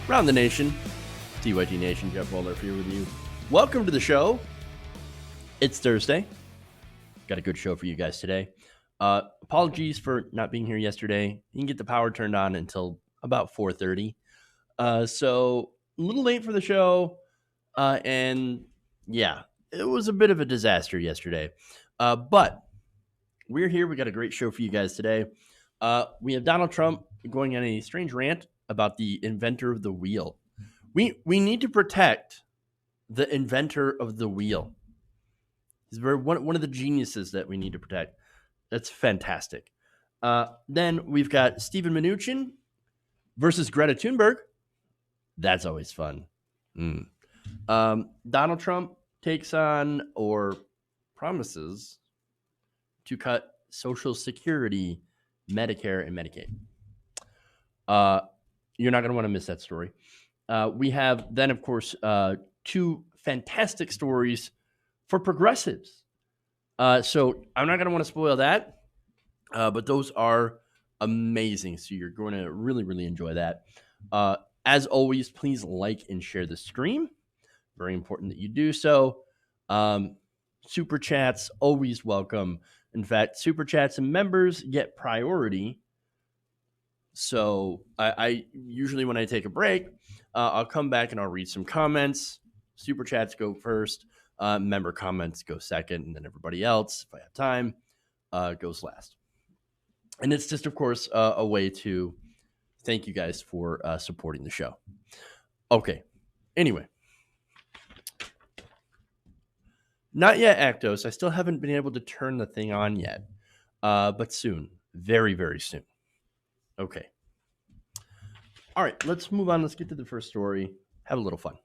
Around the nation, TYT Nation, Jeff Waldorf here with you. Welcome to the show. It's Thursday. Got a good show for you guys today. Apologies for not being here yesterday. You can get the power turned on until about 4:30. So a little late for the show. And yeah, it was a bit of a disaster yesterday. But we're here. We got a great show for you guys today. We have Donald Trump going on a strange rant about the inventor of the wheel. We need to protect the inventor of the wheel. He's one of the geniuses that we need to protect. That's fantastic. Then we've got Stephen Mnuchin versus Greta Thunberg. That's always fun. Donald Trump takes on or promises to cut Social Security, Medicare, and Medicaid. You're not going to want to miss that story. We have then, of course, two fantastic stories for progressives. So I'm not going to want to spoil that, but those are amazing. So you're going to really, really enjoy that. As always, please like and share the stream. Very important that you do so. Super chats, always welcome. In fact, super chats and members get priority. So I usually, when I take a break, I'll come back and I'll read some comments. Super chats go first. Member comments go second. And then everybody else, if I have time, goes last. And it's just, of course, a way to thank you guys for supporting the show. Okay. Anyway. Not yet, Actos. I still haven't been able to turn the thing on yet. But soon. Very, very soon. Okay. All right, let's move on. Let's get to the first story. Have a little fun.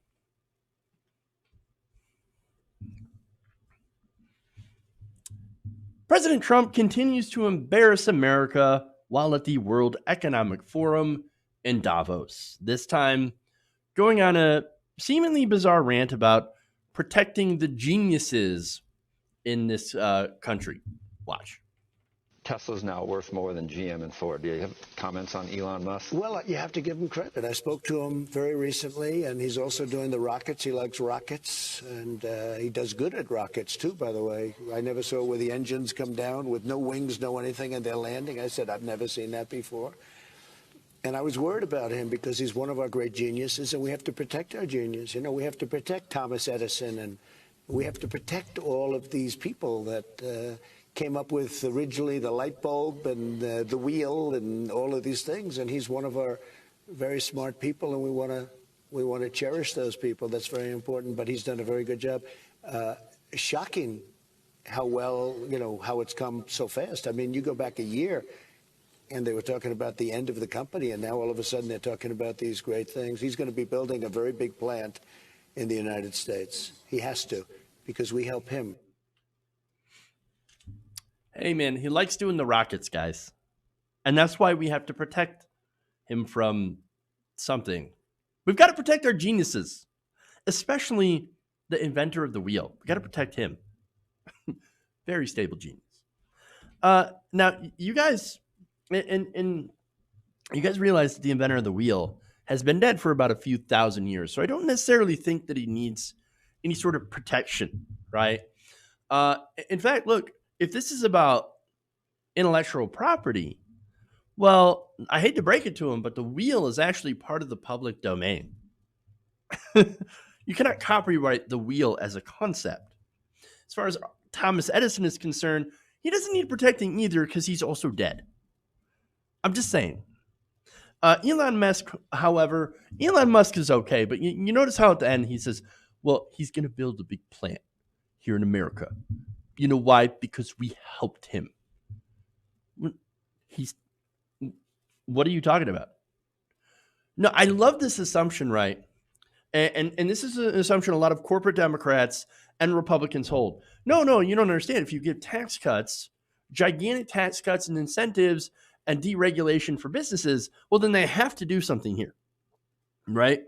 President Trump continues to embarrass America while at the World Economic Forum in Davos. This time, going on a seemingly bizarre rant about protecting the geniuses in this country. Watch. Tesla's now worth more than GM and Ford. Do you have comments on Elon Musk? Well, you have to give him credit. I spoke to him very recently, and he's also doing the rockets. He likes rockets, and he does good at rockets, too, by the way. I never saw where the engines come down with no wings, no anything, and they're landing. I said, I've never seen that before. And I was worried about him because he's one of our great geniuses, and we have to protect our genius. You know, we have to protect Thomas Edison, and we have to protect all of these people that came up with originally the light bulb and the wheel and all of these things. And he's one of our very smart people, and we want to cherish those people. That's very important. But he's done a very good job. Shocking how well, how it's come so fast. I mean, you go back a year, and they were talking about the end of the company, and now all of a sudden they're talking about these great things. He's going to be building a very big plant in the United States. He has to, because we help him. Hey, man, he likes doing the rockets, guys. And that's why we have to protect him from something. We've got to protect our geniuses, especially the inventor of the wheel. We've got to protect him. Very stable genius. Now, you guys, and you guys realize that the inventor of the wheel has been dead for about a few thousand years. So I don't necessarily think that he needs any sort of protection, right? In fact, look, if this is about intellectual property, well, I hate to break it to him, but the wheel is actually part of the public domain. You cannot copyright the wheel as a concept. As far as Thomas Edison is concerned, he doesn't need protecting either because he's also dead. I'm just saying. Elon Musk, however, Elon Musk is okay, but you notice how at the end he says, well, he's going to build a big plant here in America. You know why? Because we helped him. What are you talking about? No, I love this assumption, right? And this is an assumption a lot of corporate Democrats and Republicans hold. No, you don't understand. If you give tax cuts, gigantic tax cuts and incentives and deregulation for businesses, well, then they have to do something here, right?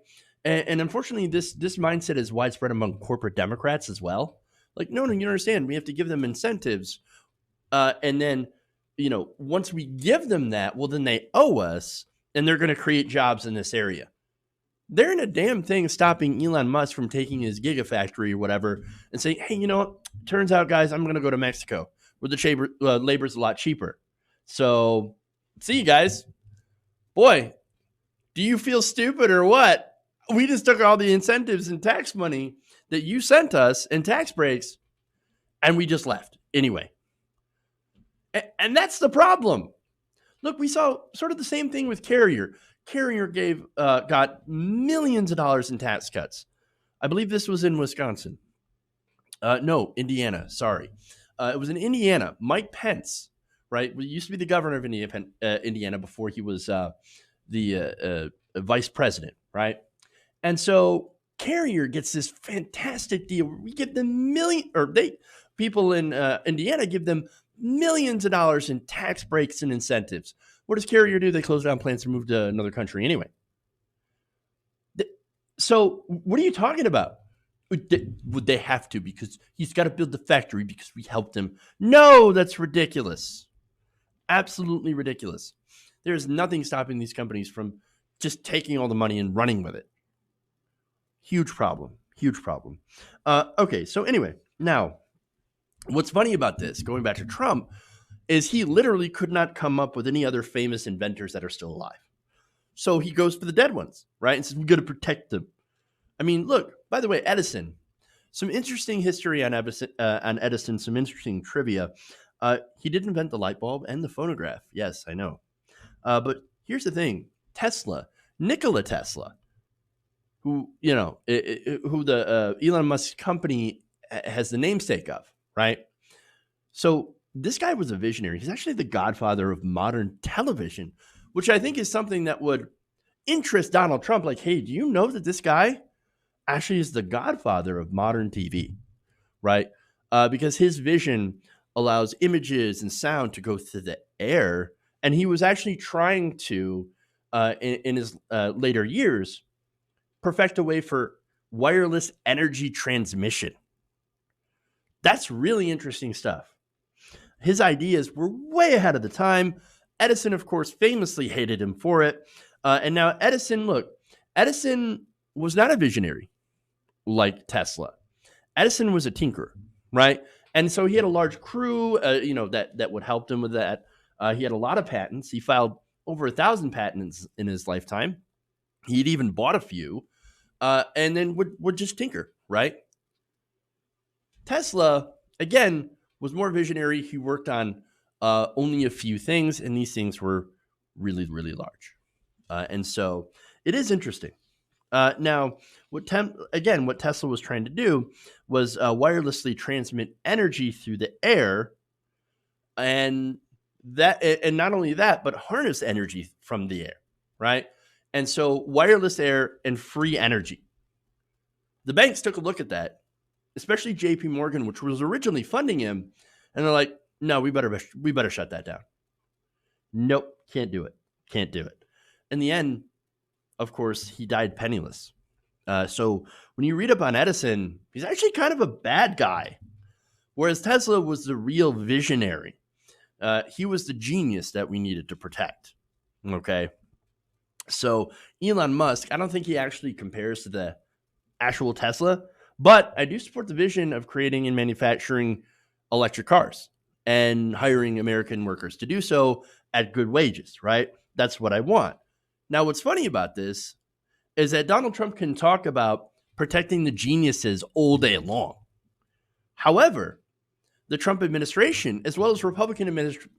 And unfortunately, this mindset is widespread among corporate Democrats as well. Like, no, you don't understand. We have to give them incentives. And then, once we give them that, well, then they owe us, and they're going to create jobs in this area. There ain't a damn thing stopping Elon Musk from taking his gigafactory or whatever and saying, hey, you know what? Turns out, guys, I'm going to go to Mexico where the labor's a lot cheaper. So, see you guys. Boy, do you feel stupid or what? We just took all the incentives and tax money that you sent us and tax breaks, and we just left anyway. And that's the problem. Look, we saw sort of the same thing with Carrier. Carrier got millions of dollars in tax cuts. I believe this was in Wisconsin. No, Indiana. Sorry. It was in Indiana. Mike Pence, right? He used to be the governor of Indiana before he was the vice president, right? And so Carrier gets this fantastic deal. We give them people in Indiana give them millions of dollars in tax breaks and incentives. What does Carrier do? They close down plants and move to another country anyway. So what are you talking about? Would they have to? Because he's got to build the factory because we helped him. No, that's ridiculous. Absolutely ridiculous. There's nothing stopping these companies from just taking all the money and running with it. Huge problem. Huge problem. Okay, so anyway, now, what's funny about this, going back to Trump, is he literally could not come up with any other famous inventors that are still alive. So he goes for the dead ones, right? And says, we got to protect them. I mean, look, by the way, Edison, some interesting history on Edison, some interesting trivia. He did invent the light bulb and the phonograph. Yes, I know. But here's the thing. Nikola Tesla, who, who the Elon Musk company has the namesake of, right? So this guy was a visionary. He's actually the godfather of modern television, which I think is something that would interest Donald Trump. Like, hey, do you know that this guy actually is the godfather of modern TV, right? Because his vision allows images and sound to go through the air. And he was actually trying to, in his later years, perfect a way for wireless energy transmission. That's really interesting stuff. His ideas were way ahead of the time. Edison, of course, famously hated him for it. And now Edison was not a visionary like Tesla. Edison was a tinkerer, right? And so he had a large crew, that would help him with that. He had a lot of patents. He filed over 1,000 patents in his lifetime. He'd even bought a few, and then would just tinker, right? Tesla, again, was more visionary. He worked on only a few things, and these things were really, really large. And so it is interesting. Now, what Tesla was trying to do was wirelessly transmit energy through the air, and not only that, but harness energy from the air, right? And so wireless air and free energy. The banks took a look at that, especially JP Morgan, which was originally funding him, and they're like, no, we better shut that down. Nope, can't do it. In the end, of course, he died penniless. So when you read up on Edison, he's actually kind of a bad guy, whereas Tesla was the real visionary. He was the genius that we needed to protect. Okay. So Elon Musk, I don't think he actually compares to the actual Tesla, but I do support the vision of creating and manufacturing electric cars and hiring American workers to do so at good wages, right? That's what I want. Now, what's funny about this is that Donald Trump can talk about protecting the geniuses all day long. However, the Trump administration, as well as Republican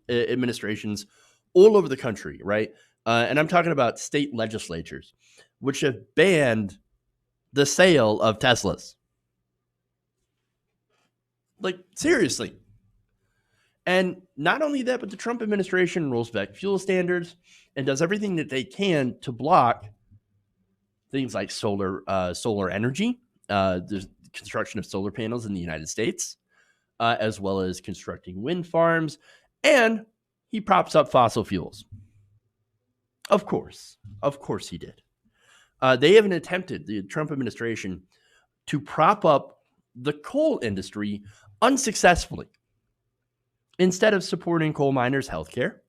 administrations all over the country, right? And I'm talking about state legislatures, which have banned the sale of Teslas. Like, seriously. And not only that, but the Trump administration rolls back fuel standards and does everything that they can to block things like solar energy, the construction of solar panels in the United States, as well as constructing wind farms, and he props up fossil fuels. Of course he did. They haven't attempted, the Trump administration, to prop up the coal industry unsuccessfully. Instead of supporting coal miners' health care,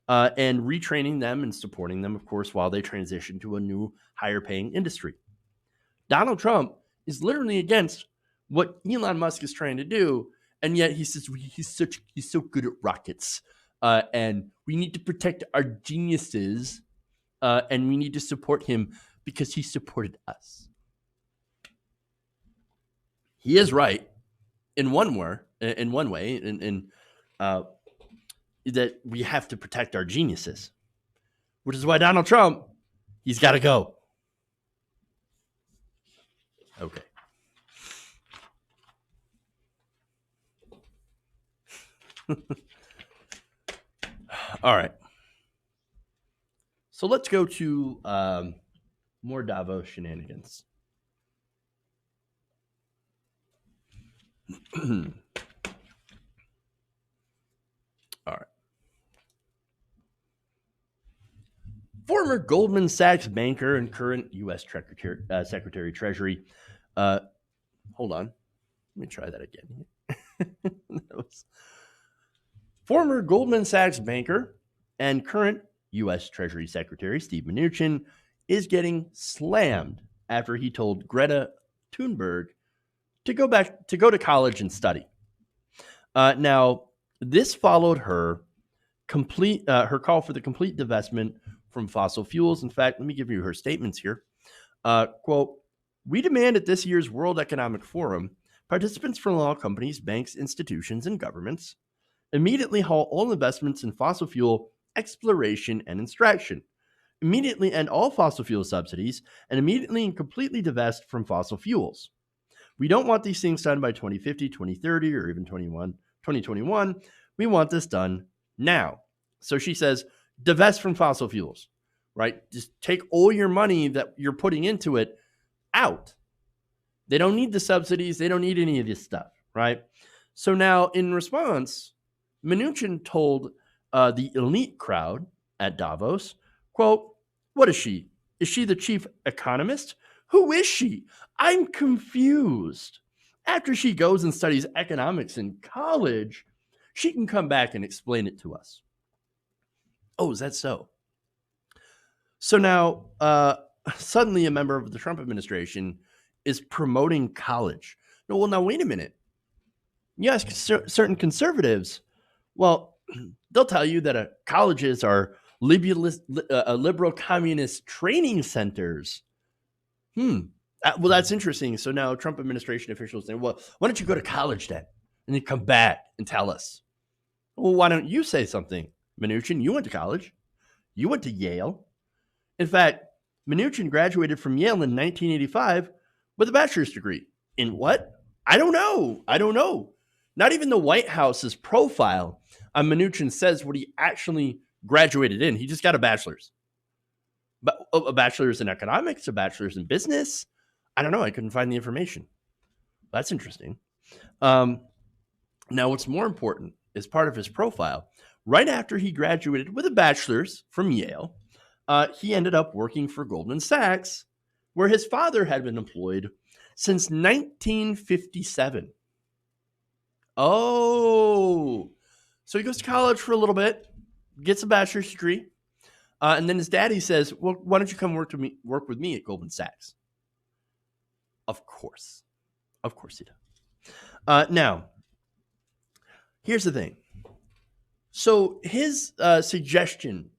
and retraining them and supporting them, of course, while they transition to a new, higher paying industry. Donald Trump is literally against what Elon Musk is trying to do, and yet he says he's so good at rockets, and we need to protect our geniuses, and we need to support him because he supported us. He is right in one way, that we have to protect our geniuses, which is why Donald Trump, he's got to go. Okay. All right. So let's go to more Davos shenanigans. All right. Former Goldman Sachs banker and current U.S. Secretary of Treasury. Hold on. Let me try that again. That was former Goldman Sachs banker and current U.S. Treasury Secretary Steve Mnuchin is getting slammed after he told Greta Thunberg to go to college and study. Now, this followed her call for the complete divestment from fossil fuels. In fact, let me give you her statements here. Quote, "We demand at this year's World Economic Forum, participants from all companies, banks, institutions, and governments immediately halt all investments in fossil fuel exploration and extraction, immediately end all fossil fuel subsidies, and immediately and completely divest from fossil fuels. We don't want these things done by 2050, 2030, or even 2021. We want this done now." So she says, divest from fossil fuels, right? Just take all your money that you're putting into it out. They don't need the subsidies. They don't need any of this stuff, right? So now in response, Mnuchin told the elite crowd at Davos, quote, "What is she? Is she the chief economist? Who is she? I'm confused. After she goes and studies economics in college, she can come back and explain it to us." Oh, is that so? So now, suddenly a member of the Trump administration is promoting college. No, well, now, wait a minute. You ask certain conservatives, well, they'll tell you that colleges are liberal communist training centers. Well, that's interesting. So now Trump administration officials say, well, why don't you go to college then? And then come back and tell us. Well, why don't you say something? Mnuchin, you went to college. You went to Yale. In fact, Mnuchin graduated from Yale in 1985 with a bachelor's degree. In what? I don't know. Not even the White House's profile on Mnuchin says what he actually graduated in. He just got a bachelor's. But a bachelor's in economics, a bachelor's in business. I don't know. I couldn't find the information. That's interesting. Now, what's more important is part of his profile. Right after he graduated with a bachelor's from Yale, he ended up working for Goldman Sachs, where his father had been employed since 1957. Oh, so he goes to college for a little bit, gets a bachelor's degree, and then his daddy says, well, why don't you come work with me at Goldman Sachs? Of course he does. Now, here's the thing. So his suggestion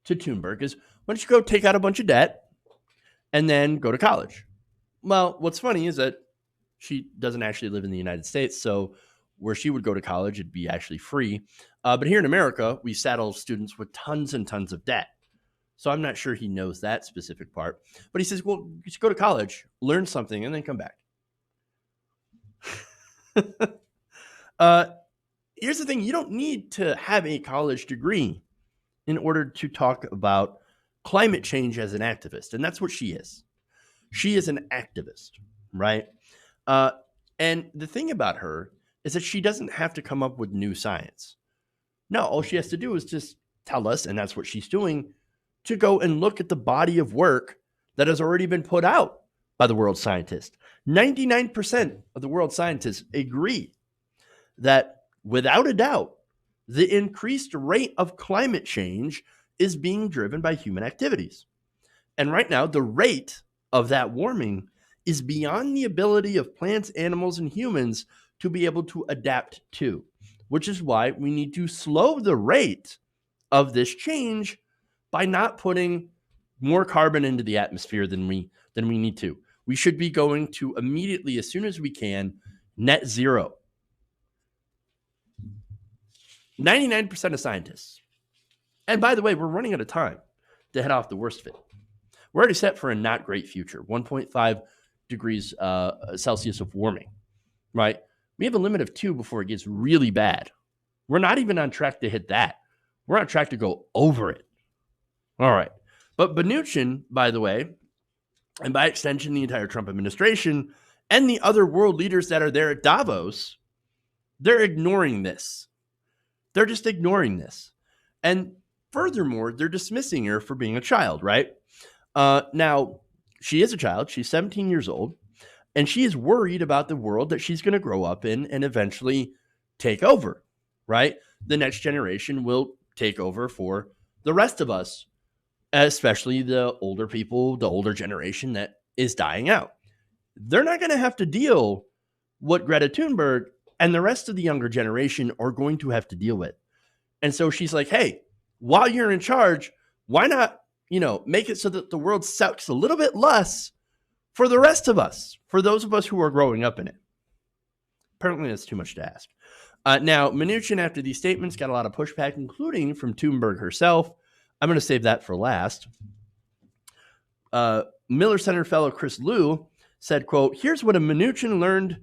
to Thunberg is, why don't you go take out a bunch of debt and then go to college? Well, what's funny is that she doesn't actually live in the United States, so where she would go to college, it'd be actually free. But here in America, we saddle students with tons and tons of debt. So I'm not sure he knows that specific part. But he says, well, you should go to college, learn something, and then come back. Here's the thing. You don't need to have a college degree in order to talk about climate change as an activist. And that's what she is. She is an activist, right? And the thing about her is that she doesn't have to come up with new science. No, all she has to do is just tell us, and that's what she's doing, to go and look at the body of work that has already been put out by the world scientists. 99% of the world scientists agree that without a doubt, the increased rate of climate change is being driven by human activities. And right now, the rate of that warming is beyond the ability of plants, animals, and humans to be able to adapt to, which is why we need to slow the rate of this change by not putting more carbon into the atmosphere than we need to. We should be going to immediately, as soon as we can, net zero. 99% of scientists. And by the way, we're running out of time to head off the worst of it. We're already set for a not great future, 1.5 degrees Celsius of warming, right? We have a limit of 2 before it gets really bad. We're not even on track to hit that. We're on track to go over it. All right. But Mnuchin, by the way, and by extension, the entire Trump administration and the other world leaders that are there at Davos, they're ignoring this. They're just ignoring this. And furthermore, they're dismissing her for being a child, right? Now, she is a child. She's 17 years old, and she is worried about the world that she's going to grow up in and eventually take over, right? The next generation will take over for the rest of us, especially the older people, the older generation that is dying out. They're not going to have to deal what Greta Thunberg and the rest of the younger generation are going to have to deal with. And so she's like, hey, while you're in charge, why not, make it so that the world sucks a little bit less for the rest of us, for those of us who are growing up in it. Apparently that's too much to ask. Now, Mnuchin, after these statements, got a lot of pushback, including from Thunberg herself. I'm going to save that for last. Miller Center fellow Chris Liu said, quote, here's what a Mnuchin learned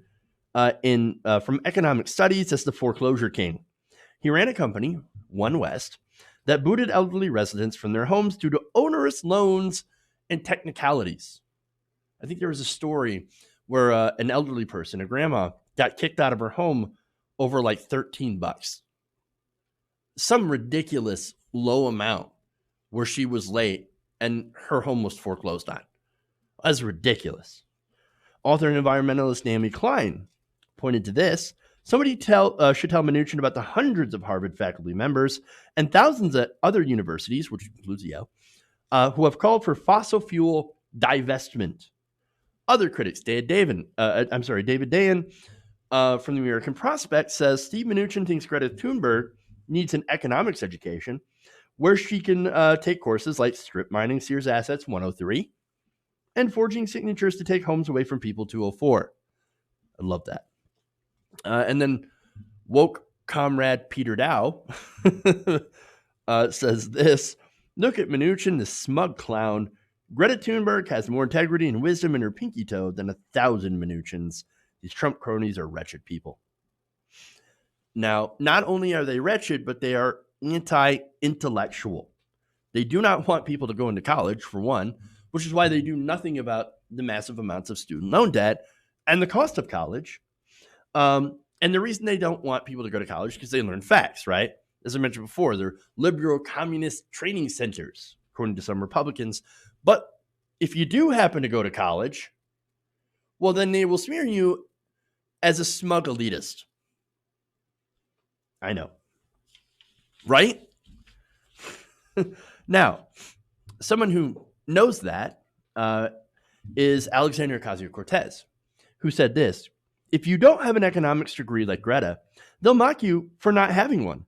from economic studies as the foreclosure king. He ran a company, One West, that booted elderly residents from their homes due to onerous loans and technicalities. I think there was a story where an elderly person, a grandma, got kicked out of her home over like $13. Some ridiculous low amount where she was late and her home was foreclosed on. That's ridiculous. Author and environmentalist Naomi Klein pointed to this. Somebody should tell Mnuchin about the hundreds of Harvard faculty members and thousands at other universities, which includes Yale, who have called for fossil fuel divestment. Other critics, David Dayan from the American Prospect says Steve Mnuchin thinks Greta Thunberg needs an economics education where she can take courses like strip mining Sears Assets 103 and forging signatures to take homes away from people 204. I love that. And then woke comrade Peter Dow says this. Look at Mnuchin, the smug clown. Greta Thunberg has more integrity and wisdom in her pinky toe than 1,000 Mnuchins. These Trump cronies are wretched people. Now, not only are they wretched, but they are anti-intellectual. They do not want people to go into college, for one, which is why they do nothing about the massive amounts of student loan debt and the cost of college. And the reason they don't want people to go to college is because they learn facts, right? As I mentioned before, they're liberal communist training centers, according to some Republicans. But if you do happen to go to college, well, then they will smear you as a smug elitist. I know. Right? Now, someone who knows that is Alexandria Ocasio-Cortez, who said this. If you don't have an economics degree like Greta, they'll mock you for not having one.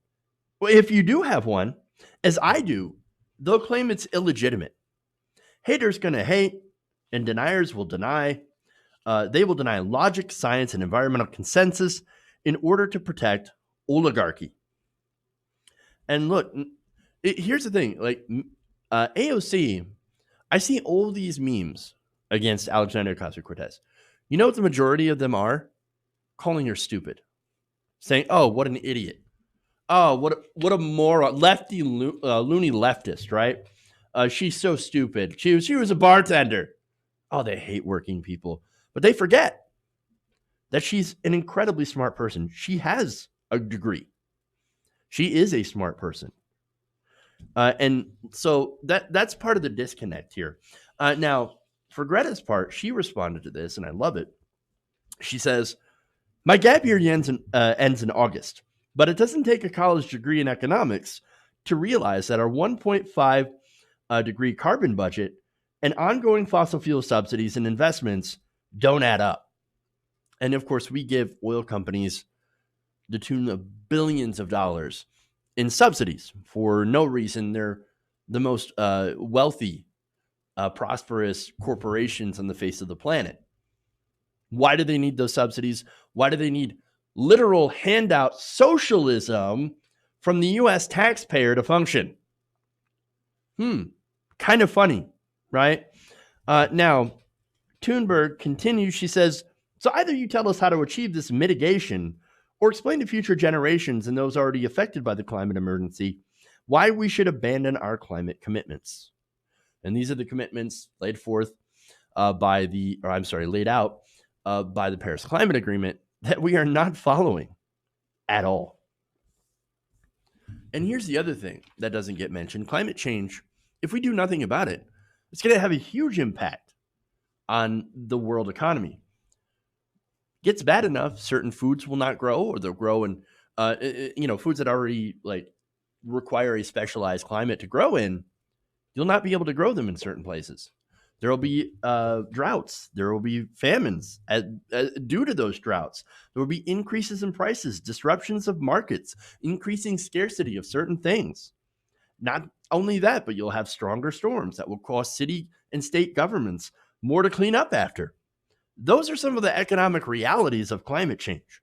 Well, if you do have one, as I do, they'll claim it's illegitimate. Haters gonna hate, and deniers will deny. They will deny logic, science, and environmental consensus in order to protect oligarchy. And look, here's the thing. Like AOC, I see all these memes against Alexandria Ocasio-Cortez. You know what the majority of them are? Calling her stupid. Saying, oh, what an idiot. Oh, what a moron. Lefty, loony leftist, right? She's so stupid. She was a bartender. Oh, they hate working people. But they forget that she's an incredibly smart person. She has a degree. She is a smart person. And so that's part of the disconnect here. Now, for Greta's part, she responded to this, and I love it. She says, my gap year ends in August. But it doesn't take a college degree in economics to realize that our 1.5 degree carbon budget and ongoing fossil fuel subsidies and investments don't add up. And of course, we give oil companies the tune of billions of dollars in subsidies for no reason. They're the most wealthy, prosperous corporations on the face of the planet. Why do they need those subsidies? Why do they need literal handout socialism from the US taxpayer to function? Kind of funny, right? Now, Thunberg continues. She says, so either you tell us how to achieve this mitigation or explain to future generations and those already affected by the climate emergency why we should abandon our climate commitments. And these are the commitments laid forth laid out by the Paris Climate Agreement that we are not following at all. And here's the other thing that doesn't get mentioned. Climate change, if we do nothing about it, it's going to have a huge impact on the world economy. Gets bad enough, certain foods will not grow, or they'll grow in, foods that already require a specialized climate to grow in. You'll not be able to grow them in certain places. There will be droughts. There will be famines due to those droughts. There will be increases in prices, disruptions of markets, increasing scarcity of certain things. Not only that, but you'll have stronger storms that will cost city and state governments more to clean up after. Those are some of the economic realities of climate change.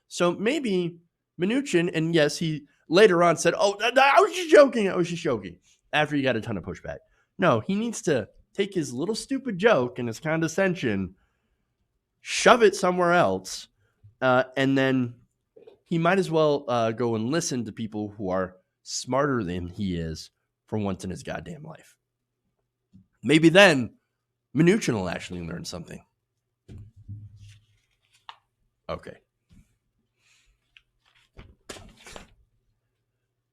So maybe Mnuchin, and yes, he later on said, oh, I was just joking, after he got a ton of pushback. No, he needs to take his little stupid joke and his condescension, shove it somewhere else, and then he might as well go and listen to people who are smarter than he is for once in his goddamn life. Maybe then Mnuchin will actually learn something. Okay.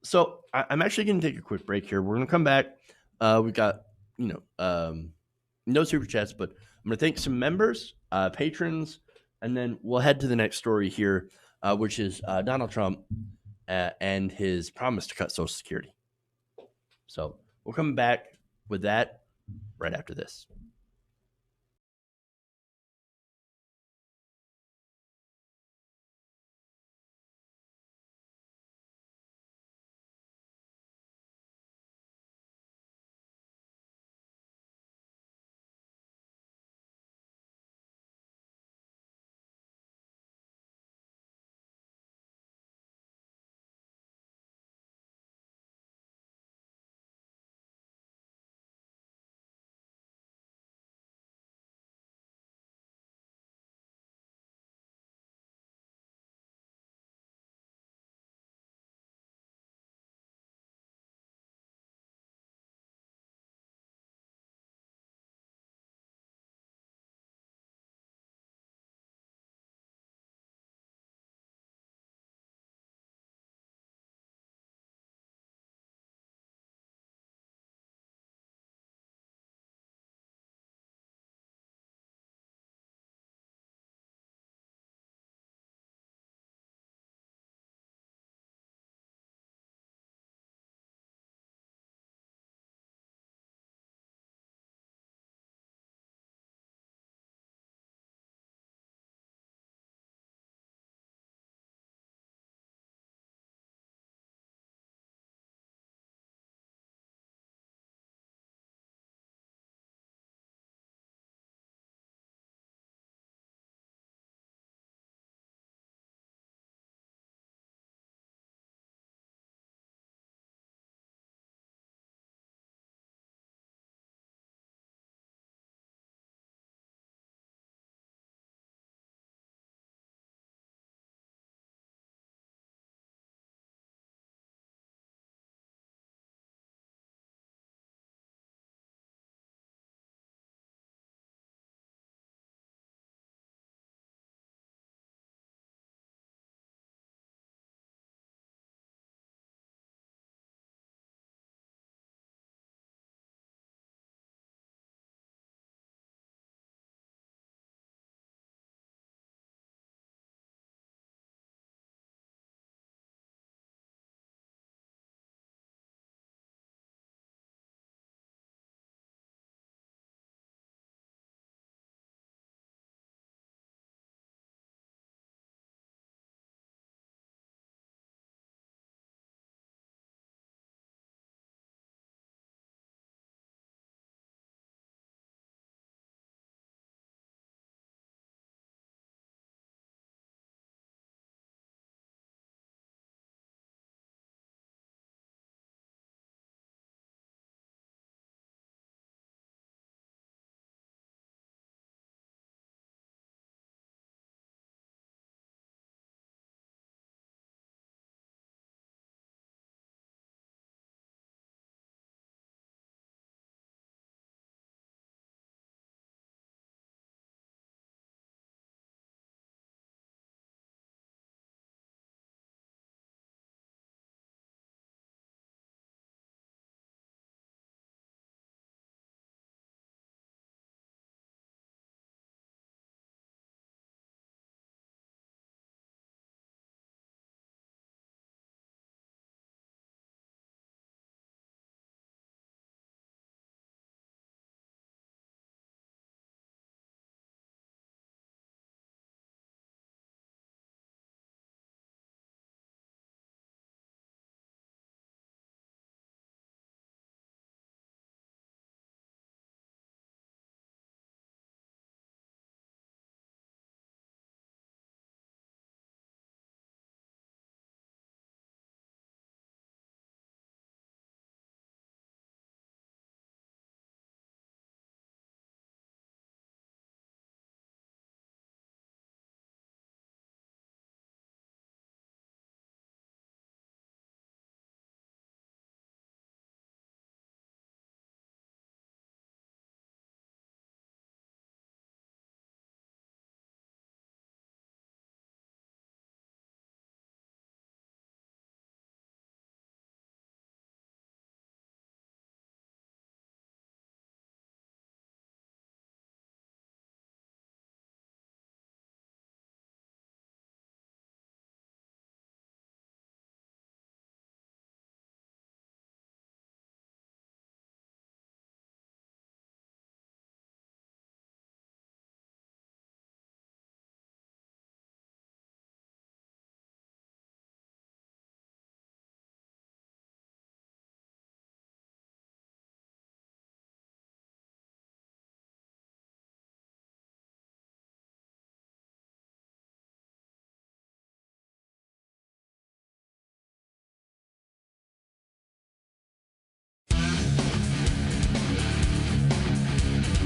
So I'm actually going to take a quick break here. We're going to come back. We've got, no super chats, but I'm going to thank some members, patrons, and then we'll head to the next story here, which is Donald Trump and his promise to cut Social Security. So we'll come back with that right after this.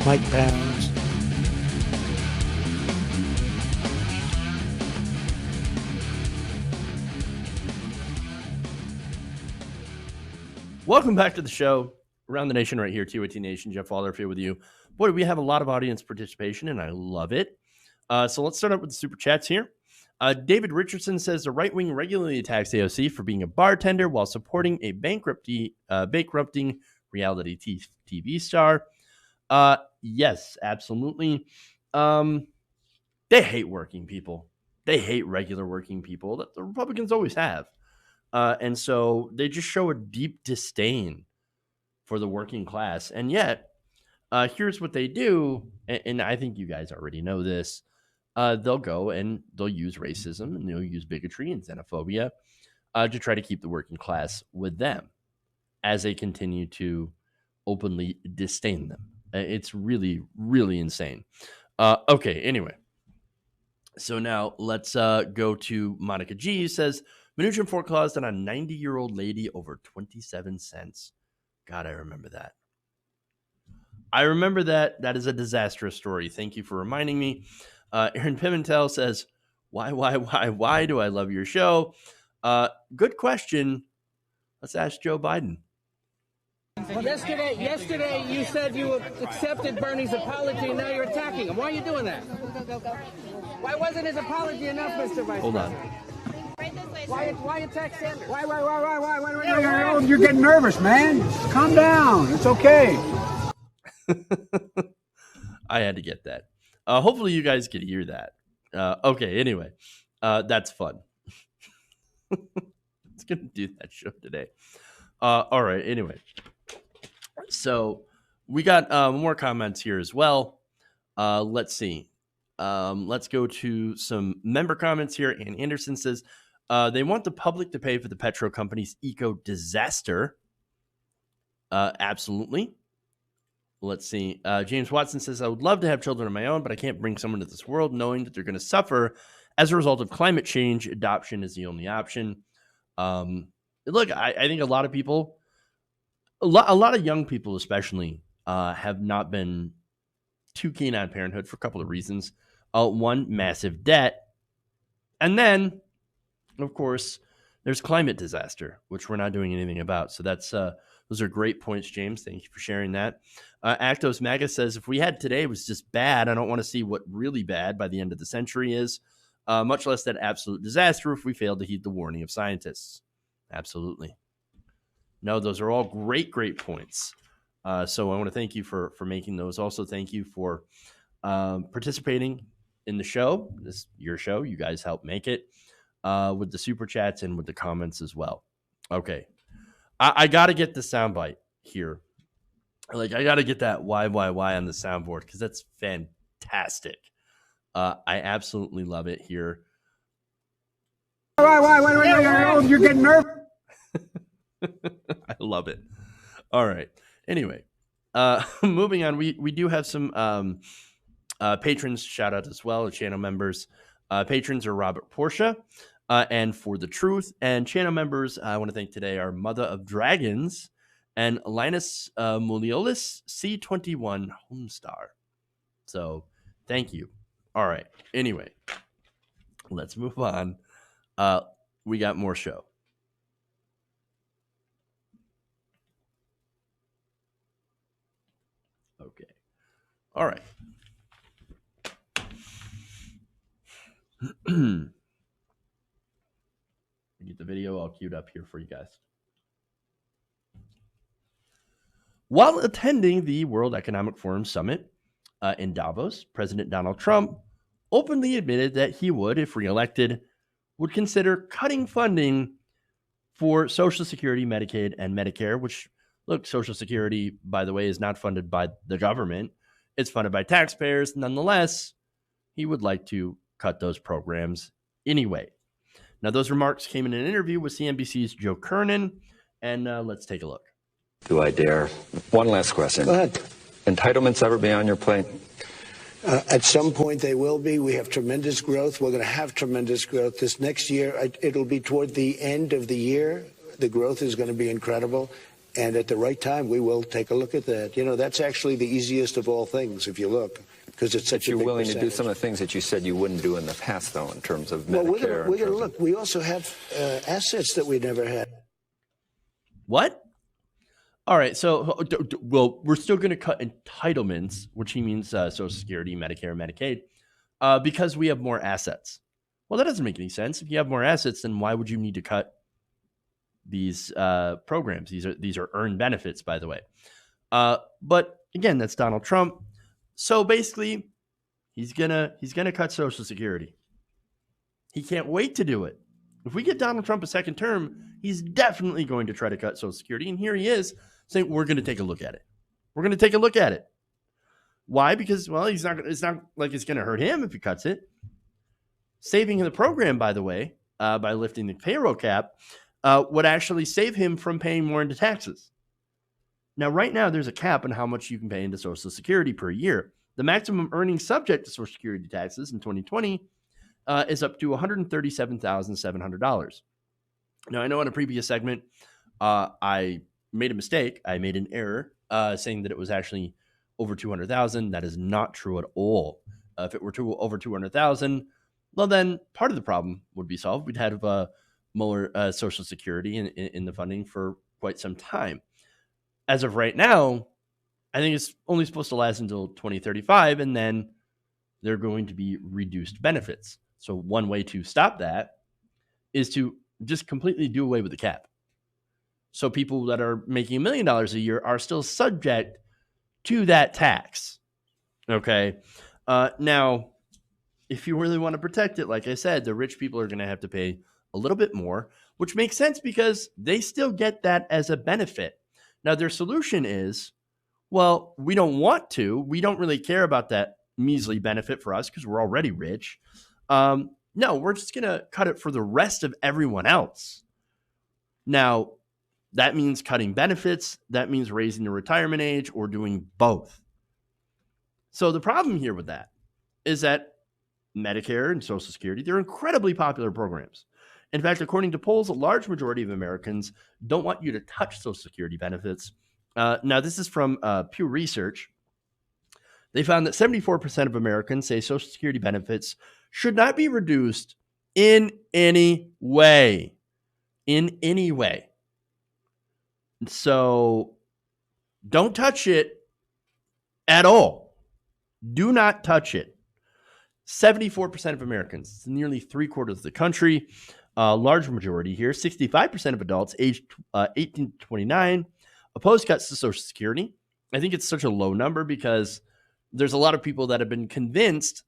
Mike Pounds. Welcome back to the show. Around the Nation right here, TOT Nation. Jeff Waldorf here with you. Boy, we have a lot of audience participation, and I love it. So let's start up with the super chats here. David Richardson says the right wing regularly attacks AOC for being a bartender while supporting a bankrupting reality TV star. Yes, absolutely. They hate working people. They hate regular working people that the Republicans always have. And so they just show a deep disdain for the working class. And yet, here's what they do. And I think you guys already know this. They'll go and they'll use racism and they'll use bigotry and xenophobia to try to keep the working class with them as they continue to openly disdain them. It's really, really insane. Okay, anyway. So now let's go to Monica G, who says, Mnuchin foreclosed on a 90-year-old lady over 27 cents. God, I remember that. I remember that. That is a disastrous story. Thank you for reminding me. Aaron Pimentel says, why do I love your show? Good question. Let's ask Joe Biden. Well, yesterday you said you accepted Bernie's apology, and now you're attacking him. Why are you doing that? Why wasn't his apology enough, Mr. Vice President? Hold on. Why attack Sanders? Why? You're getting nervous, man. Calm down. It's okay. I had to get that. Hopefully you guys could hear that. Okay, anyway. That's fun. It's going to do that show today. All right, anyway. So we got more comments here as well. Let's see. Let's go to some member comments here. Ann Anderson says, they want the public to pay for the petro company's eco disaster. Absolutely. Let's see. James Watson says, I would love to have children of my own, but I can't bring someone to this world knowing that they're going to suffer as a result of climate change. Adoption is the only option. Look, I think a lot of people, a lot of young people especially, have not been too keen on parenthood for a couple of reasons. One, massive debt. And then, of course, there's climate disaster, which we're not doing anything about. So that's those are great points, James. Thank you for sharing that. Actos Maga says, if we had today was just bad, I don't want to see what really bad by the end of the century is, much less that absolute disaster if we failed to heed the warning of scientists. Absolutely. No, those are all great points. So I want to thank you for making those. Also, thank you for participating in the show. This is your show. You guys help make it with the super chats and with the comments as well. Okay. I got to get the soundbite here. I got to get that why on the soundboard because that's fantastic. I absolutely love it here. Why? You're getting nervous. I love it. All right. Anyway, moving on. We do have some patrons shout out as well, channel members. Patrons are Robert Portia and For the Truth. And channel members I want to thank today are Mother of Dragons and Linus Muliolis C21 Homestar. So thank you. All right. Anyway, let's move on. We got more show. Okay. All right. Get the video all queued up here for you guys. While attending the World Economic Forum Summit in Davos, President Donald Trump openly admitted that he would, if reelected, would consider cutting funding for Social Security, Medicaid, and Medicare, which, look, Social Security, by the way, is not funded by the government. It's funded by taxpayers. Nonetheless, he would like to cut those programs anyway. Now, those remarks came in an interview with CNBC's Joe Kernan, and let's take a look. Do I dare? One last question. Go ahead. Entitlements ever be on your plate? At some point they will be. We have tremendous growth. We're going to have tremendous growth this next year. It'll be toward the end of the year. The growth is going to be incredible. And at the right time, we will take a look at that. You know, that's actually the easiest of all things, if you look, because it's such a You're big willing to do percentage. some of the things that you said you wouldn't do in the past, though, in terms of Well, Medicare. we're going to look. We also have assets that we never had. What? All right. So, well, we're still going to cut entitlements, which he means Social Security, Medicare, Medicaid, because we have more assets. Well, that doesn't make any sense. If you have more assets, then why would you need to cut these programs? These are earned benefits, by the way. But again, that's Donald Trump. So basically, he's gonna cut Social Security. He can't wait to do it. If we get Donald Trump a second term, he's definitely going to try to cut Social Security. And here he is saying, we're going to take a look at it. We're going to take a look at it. Why? Because, well, it's not like it's going to hurt him if he cuts it. Saving the program, by the way, by lifting the payroll cap, would actually save him from paying more into taxes. Now, right now, there's a cap on how much you can pay into Social Security per year. The maximum earnings subject to Social Security taxes in 2020 is up to $137,700. Now, I know in a previous segment, I made a mistake. I made an error saying that it was actually over 200,000. That is not true at all. If it were over 200,000, well, then part of the problem would be solved. We'd have more Social Security in the funding for quite some time. As of right now, I think it's only supposed to last until 2035, and then they're going to be reduced benefits. So one way to stop that is to just completely do away with the cap. So people that are making $1 million a year are still subject to that tax. Okay. Now, if you really want to protect it, like I said, the rich people are going to have to pay a little bit more, which makes sense because they still get that as a benefit. Now, their solution is, well, we don't want to. We don't really care about that measly benefit for us because we're already rich. No, we're just going to cut it for the rest of everyone else. Now, that means cutting benefits. That means raising the retirement age or doing both. So the problem here with that is that Medicare and Social Security, they're incredibly popular programs. In fact, according to polls, a large majority of Americans don't want you to touch Social Security benefits. Now, this is from Pew Research. They found that 74% of Americans say Social Security benefits should not be reduced in any way. In any way. So don't touch it at all. Do not touch it. 74% of Americans, nearly 3/4 of the country, large majority here, 65% of adults aged 18 to 29 oppose cuts to Social Security. I think it's such a low number because there's a lot of people that have been convinced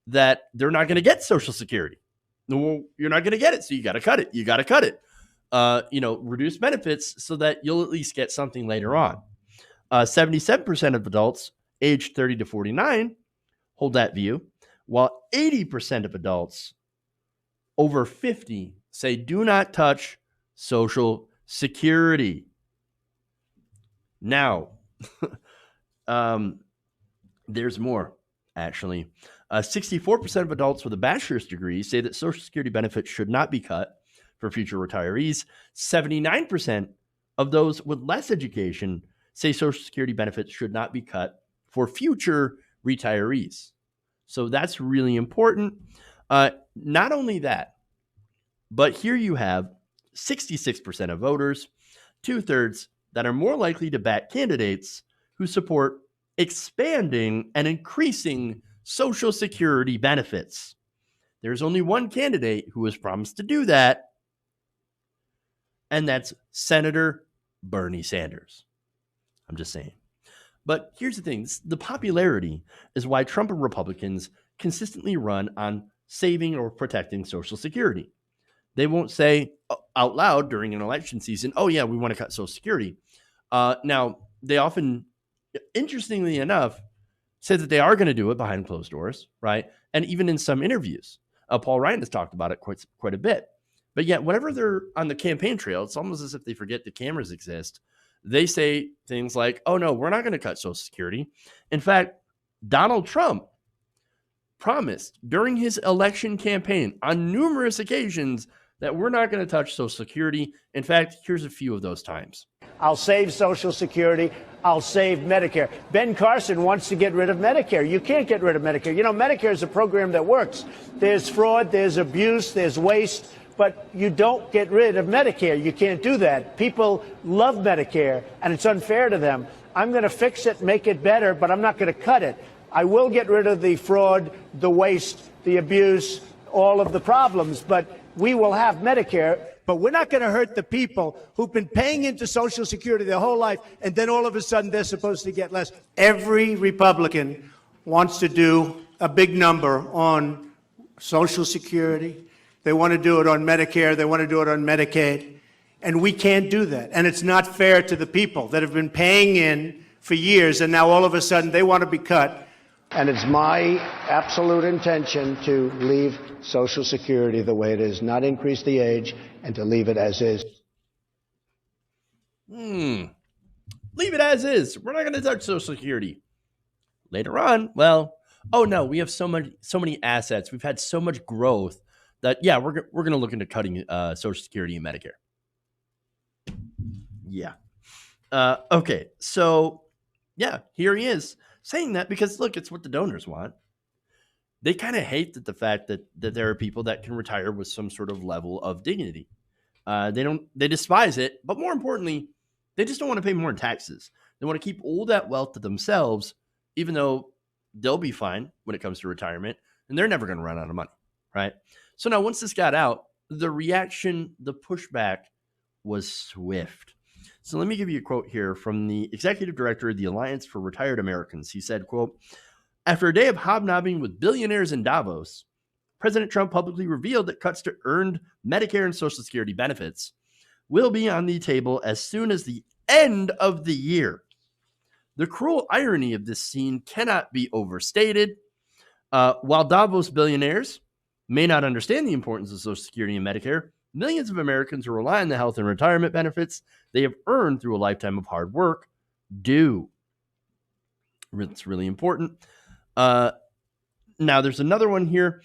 that they're not going to get Social Security. No, you're not going to get it, so you got to cut it. You got to cut it. Reduce benefits so that you'll at least get something later on. 77% of adults aged 30 to 49 hold that view, while 80% of adults over 50 say do not touch Social Security. Now, there's more, actually. 64% of adults with a bachelor's degree say that Social Security benefits should not be cut for future retirees. 79% of those with less education say Social Security benefits should not be cut for future retirees. So that's really important. Not only that, but here you have 66% of voters, 2/3 that are more likely to back candidates who support expanding and increasing Social Security benefits. There's only one candidate who has promised to do that, and that's Senator Bernie Sanders. I'm just saying. But here's the thing. The popularity is why Trump and Republicans consistently run on saving or protecting Social Security. They won't say out loud during an election season, oh, yeah, we want to cut Social Security. Now, they often, interestingly enough, say that they are going to do it behind closed doors, right? And even in some interviews, Paul Ryan has talked about it quite a bit. But yet, whenever they're on the campaign trail, it's almost as if they forget the cameras exist. They say things like, oh, no, we're not going to cut Social Security. In fact, Donald Trump promised during his election campaign on numerous occasions that we're not going to touch Social Security. In fact, here's a few of those times. I'll save Social Security. I'll save Medicare. Ben Carson wants to get rid of Medicare. You can't get rid of Medicare. You know, Medicare is a program that works. There's fraud, there's abuse, there's waste, but you don't get rid of Medicare. You can't do that. People love Medicare, and it's unfair to them. I'm going to fix it, make it better, but I'm not going to cut it. I will get rid of the fraud, the waste, the abuse, all of the problems, but we will have Medicare. But we're not going to hurt the people who've been paying into Social Security their whole life, and then all of a sudden they're supposed to get less. Every Republican wants to do a big number on Social Security. They want to do it on Medicare. They want to do it on Medicaid. And we can't do that. And it's not fair to the people that have been paying in for years, and now all of a sudden they want to be cut. And it's my absolute intention to leave Social Security the way it is, not increase the age, and to leave it as is. Leave it as is. We're not going to touch Social Security. Later on, well, oh no, we have so many assets. We've had so much growth that, yeah, we're going to look into cutting Social Security and Medicare. Yeah. Okay, so, yeah, here he is saying that because, look, it's what the donors want. They kind of hate the fact that there are people that can retire with some sort of level of dignity. They despise it, but more importantly, they just don't want to pay more in taxes. They want to keep all that wealth to themselves, even though they'll be fine when it comes to retirement, and they're never going to run out of money, right? So now once this got out, the reaction, the pushback was swift. So let me give you a quote here from the executive director of the Alliance for Retired Americans. He said, quote, "After a day of hobnobbing with billionaires in Davos, President Trump publicly revealed that cuts to earned Medicare and Social Security benefits will be on the table as soon as the end of the year. The cruel irony of this scene cannot be overstated. While Davos billionaires may not understand the importance of Social Security and Medicare, millions of Americans who rely on the health and retirement benefits they have earned through a lifetime of hard work do." It's really important. Now, there's another one here.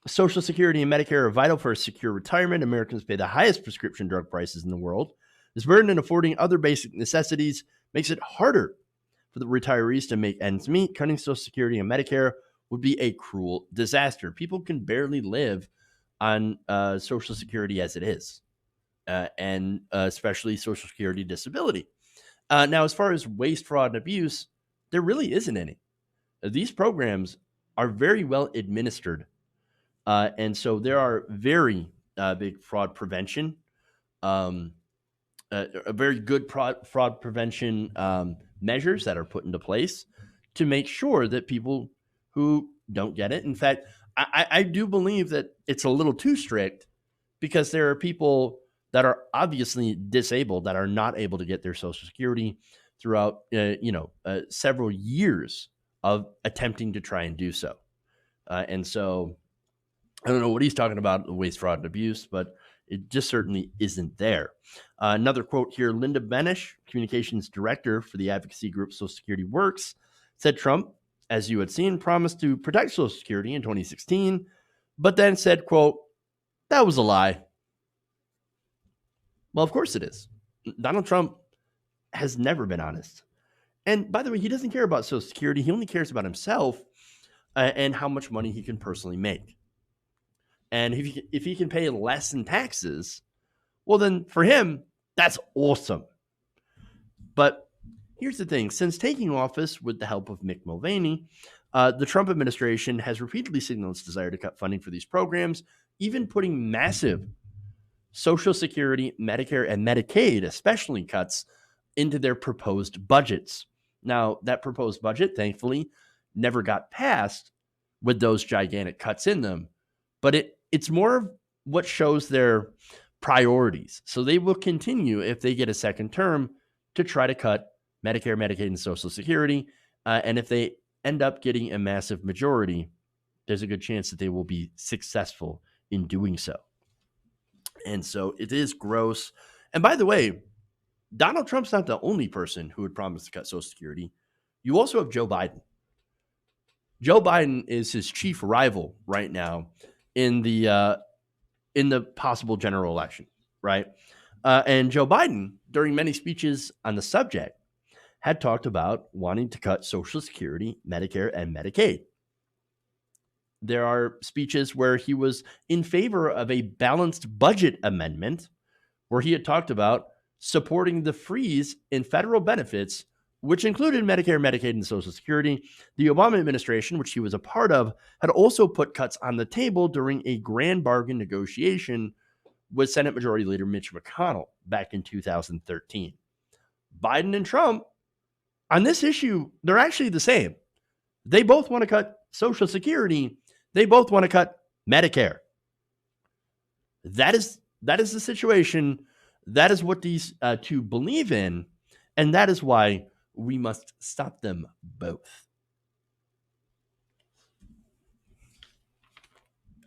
Social Security and Medicare are vital for a secure retirement. Americans pay the highest prescription drug prices in the world. This burden in affording other basic necessities makes it harder for the retirees to make ends meet. Cutting Social Security and Medicare would be a cruel disaster. People can barely live on Social Security as it is, and especially Social Security disability. Now, as far as waste, fraud, and abuse, there really isn't any. These programs are very well administered, and so there are very big fraud prevention, a very good fraud prevention measures that are put into place to make sure that people who don't get it. In fact, I do believe that it's a little too strict because there are people that are obviously disabled that are not able to get their Social Security throughout, several years of attempting to try and do so. And so I don't know what he's talking about, waste, fraud, and abuse, but it just certainly isn't there. Another quote here, Linda Benish, communications director for the advocacy group Social Security Works, said Trump, as you had seen, promised to protect Social Security in 2016, but then said, quote, "That was a lie." Well, of course it is. Donald Trump has never been honest. And by the way, he doesn't care about Social Security. He only cares about himself and how much money he can personally make. And if he can pay less in taxes, well, then for him, that's awesome. But here's the thing. Since taking office with the help of Mick Mulvaney, the Trump administration has repeatedly signaled its desire to cut funding for these programs, even putting massive Social Security, Medicare, and Medicaid, especially cuts, into their proposed budgets. Now, that proposed budget, thankfully, never got passed with those gigantic cuts in them, but it's more of what shows their priorities. So they will continue, if they get a second term, to try to cut Medicare, Medicaid, and Social Security. And if they end up getting a massive majority, there's a good chance that they will be successful in doing so. And so it is gross. And by the way, Donald Trump's not the only person who would promise to cut Social Security. You also have Joe Biden. Joe Biden is his chief rival right now in the possible general election, right? And Joe Biden, during many speeches on the subject, had talked about wanting to cut Social Security, Medicare, and Medicaid. There are speeches where he was in favor of a balanced budget amendment, where he had talked about supporting the freeze in federal benefits, which included Medicare, Medicaid, and Social Security. The Obama administration, which he was a part of, had also put cuts on the table during a grand bargain negotiation with Senate Majority Leader Mitch McConnell back in 2013. Biden and Trump, on this issue, they're actually the same. They both want to cut Social Security. They both want to cut Medicare. That is the situation. That is what these two believe in, and that is why we must stop them both.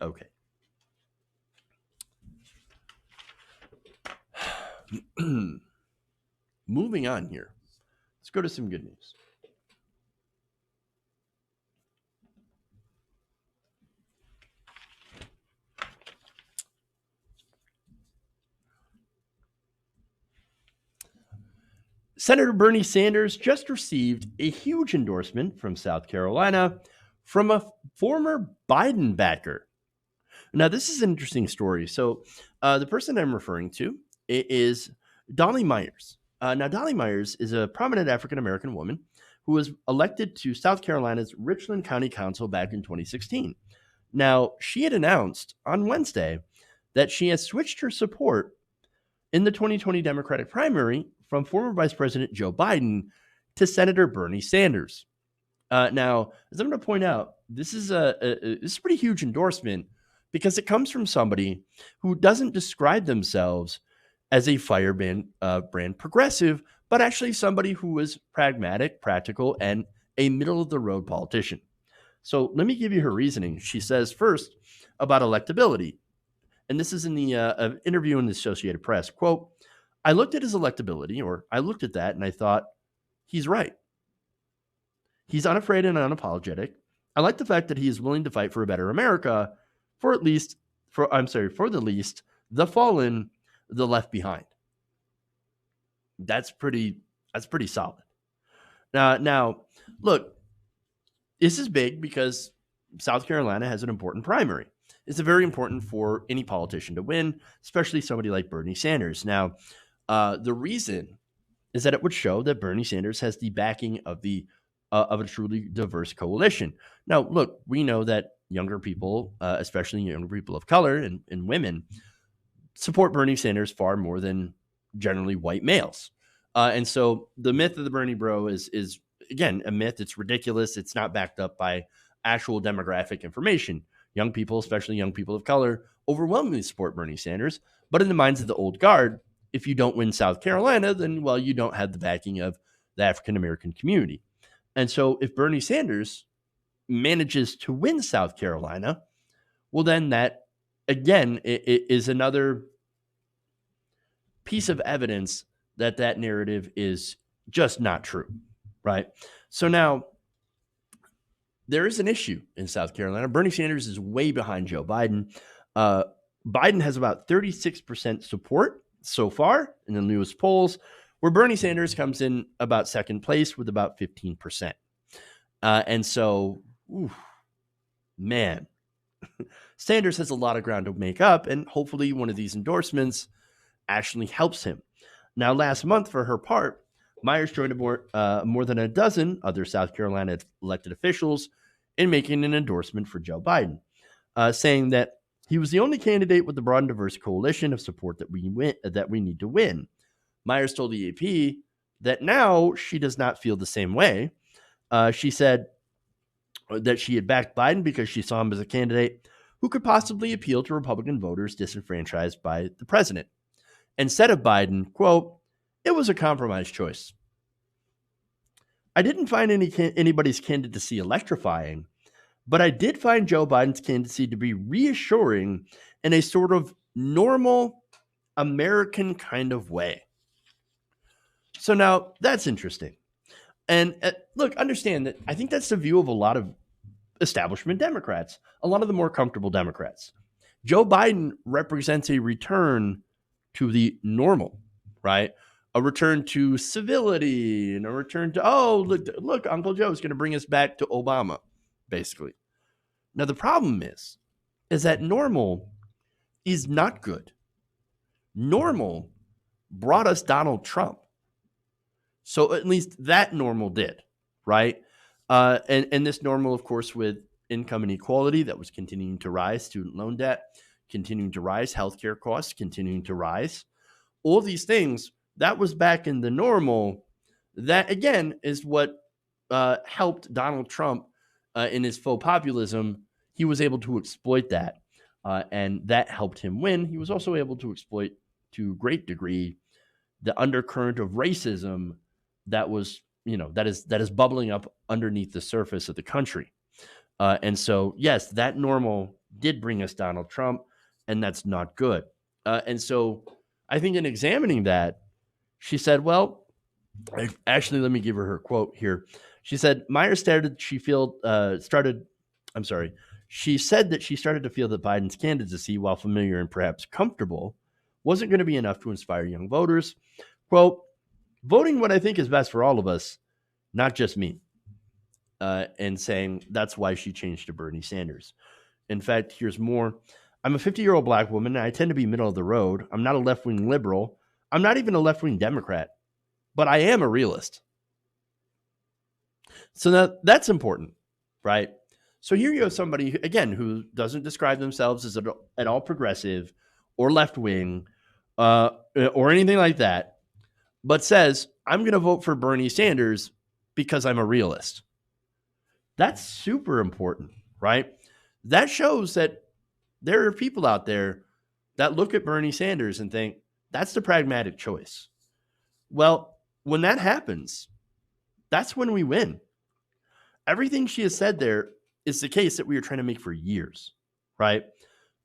Okay. Moving on here. Let's go to some good news. Senator Bernie Sanders just received a huge endorsement from South Carolina from a former Biden backer. Now, this is an interesting story. So the person I'm referring to is Dolly Myers. Now, Dolly Myers is a prominent African-American woman who was elected to South Carolina's Richland County Council back in 2016. Now, she had announced on Wednesday that she has switched her support in the 2020 Democratic primary from former Vice President Joe Biden to Senator Bernie Sanders. Now, as I'm going to point out, this is a pretty huge endorsement because it comes from somebody who doesn't describe themselves as a firebrand brand progressive, but actually somebody who is pragmatic, practical, and a middle-of-the-road politician. So let me give you her reasoning. She says first about electability, and this is in the interview in the Associated Press, quote, I looked at his electability, or I looked at that and I thought, he's right. He's unafraid and unapologetic. I like the fact that he is willing to fight for a better America, for the least, the fallen, the left behind. That's pretty solid. Now, look, this is big because South Carolina has an important primary. It's very important for any politician to win, especially somebody like Bernie Sanders. Now, the reason is that it would show that Bernie Sanders has the backing of a truly diverse coalition. Now, look, we know that younger people, especially younger people of color and women, support Bernie Sanders far more than generally white males. And so the myth of the Bernie bro is again, a myth. It's ridiculous. It's not backed up by actual demographic information. Young people, especially young people of color, overwhelmingly support Bernie Sanders. But in the minds of the old guard, if you don't win South Carolina, then, well, you don't have the backing of the African-American community. And so if Bernie Sanders manages to win South Carolina, well, then that, again, is another piece of evidence that that narrative is just not true, right? So now there is an issue in South Carolina. Bernie Sanders is way behind Joe Biden. Biden has about 36% support so far in the newest polls, where Bernie Sanders comes in about second place with about 15%. And so, man, Sanders has a lot of ground to make up, and hopefully one of these endorsements actually helps him. Now, last month, for her part, Myers joined more than a dozen other South Carolina elected officials in making an endorsement for Joe Biden, saying that he was the only candidate with the broad and diverse coalition of support that we need to win. Myers told the AP that now she does not feel the same way. She said that she had backed Biden because she saw him as a candidate who could possibly appeal to Republican voters disenfranchised by the president. And said of Biden, quote, it was a compromise choice. I didn't find anybody's candidacy electrifying, but I did find Joe Biden's candidacy to be reassuring in a sort of normal American kind of way. So now that's interesting. And look, understand that I think that's the view of a lot of establishment Democrats, a lot of the more comfortable Democrats. Joe Biden represents a return to the normal, right? A return to civility and a return to, oh, look, Uncle Joe's going to bring us back to Obama, basically. Now, the problem is that normal is not good. Normal brought us Donald Trump. So at least that normal did, right? And this normal, of course, with income inequality that was continuing to rise, student loan debt continuing to rise, healthcare costs continuing to rise. All these things, that was back in the normal. That, again, is what helped Donald Trump in his faux populism. He was able to exploit that, and that helped him win. He was also able to exploit, to a great degree, the undercurrent of racism that was, that is bubbling up underneath the surface of the country. And so, yes, that normal did bring us Donald Trump, and that's not good. And so I think in examining that, she said, well, actually, let me give her quote here. She said, she said that she started to feel that Biden's candidacy, while familiar and perhaps comfortable, wasn't going to be enough to inspire young voters. Quote, voting what I think is best for all of us, not just me. And saying that's why she changed to Bernie Sanders. In fact, here's more. I'm a 50-year-old black woman, and I tend to be middle of the road. I'm not a left-wing liberal. I'm not even a left-wing Democrat, but I am a realist. So that's important, right? So here you have somebody, again, who doesn't describe themselves as at all progressive or left-wing or anything like that, but says, I'm going to vote for Bernie Sanders because I'm a realist. That's super important, right? That shows that there are people out there that look at Bernie Sanders and think, that's the pragmatic choice. Well, when that happens, that's when we win. Everything she has said there is the case that we are trying to make for years, right?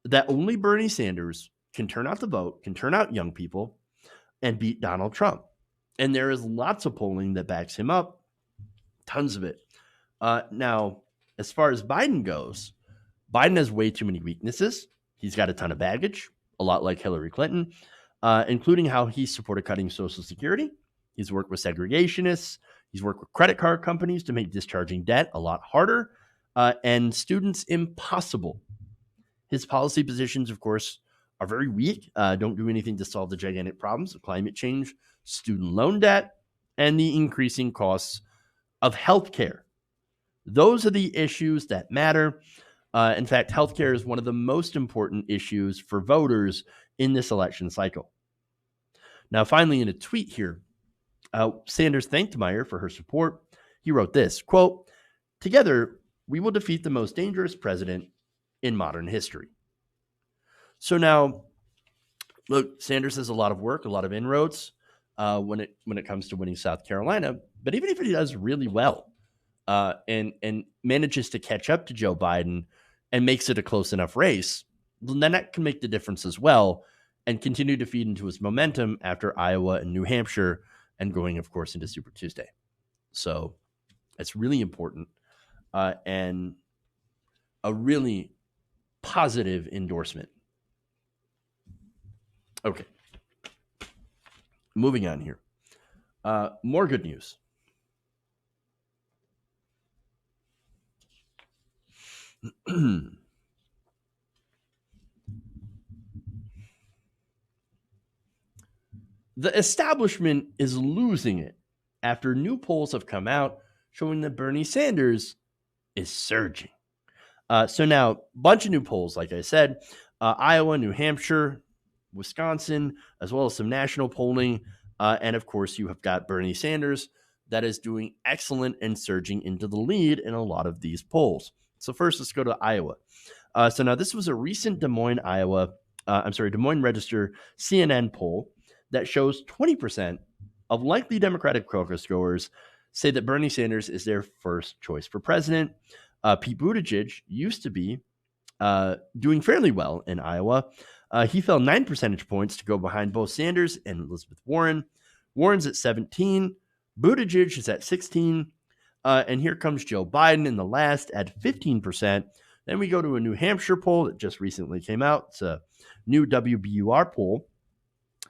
That only Bernie Sanders can turn out the vote, can turn out young people, and beat Donald Trump. And there is lots of polling that backs him up, tons of it. Now, as far as Biden goes, Biden has way too many weaknesses. He's got a ton of baggage, a lot like Hillary Clinton, including how he supported cutting Social Security. He's worked with segregationists. He's worked with credit card companies to make discharging debt a lot harder, and students impossible. His policy positions, of course, are very weak, don't do anything to solve the gigantic problems of climate change, student loan debt, and the increasing costs of healthcare. Those are the issues that matter. In fact, healthcare is one of the most important issues for voters in this election cycle. Now, finally, in a tweet here, Sanders thanked Meyer for her support. He wrote this, quote, together, we will defeat the most dangerous president in modern history. So now, look, Sanders has a lot of work, a lot of inroads when it comes to winning South Carolina. But even if he does really well, and manages to catch up to Joe Biden and makes it a close enough race, then that can make the difference as well and continue to feed into his momentum after Iowa and New Hampshire and going, of course, into Super Tuesday. So it's really important and a really positive endorsement. Okay. Moving on here. More good news. The establishment is losing it after new polls have come out showing that Bernie Sanders is surging. So now, a bunch of new polls, like I said, Iowa, New Hampshire, Wisconsin, as well as some national polling. And of course, you have got Bernie Sanders that is doing excellent and surging into the lead in a lot of these polls. So first, let's go to Iowa. So now this was a recent Des Moines Register CNN poll that shows 20% of likely Democratic caucus goers say that Bernie Sanders is their first choice for president. Pete Buttigieg used to be doing fairly well in Iowa. He fell 9 percentage points to go behind both Sanders and Elizabeth Warren. Warren's at 17. Buttigieg is at 16. And here comes Joe Biden in the last at 15%. Then we go to a New Hampshire poll that just recently came out. It's a new WBUR poll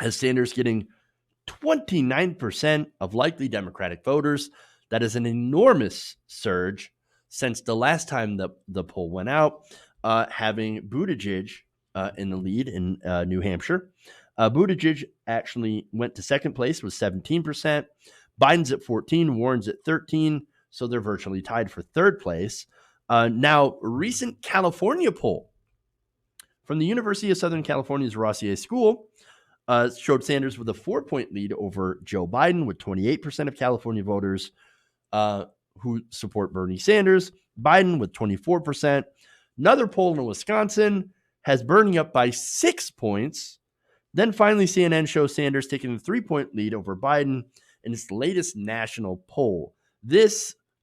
has Sanders getting 29% of likely Democratic voters. That is an enormous surge since the last time the poll went out, having Buttigieg in the lead in New Hampshire. Buttigieg actually went to second place with 17%. Biden's at 14, Warren's at 13, so they're virtually tied for third place. Now, a recent California poll from the University of Southern California's Rossier School showed Sanders with a 4-point lead over Joe Biden, with 28% of California voters who support Bernie Sanders. Biden with 24%. Another poll in Wisconsin has Bernie up by 6 points. Then finally, CNN shows Sanders taking a 3-point lead over Biden in its latest national poll.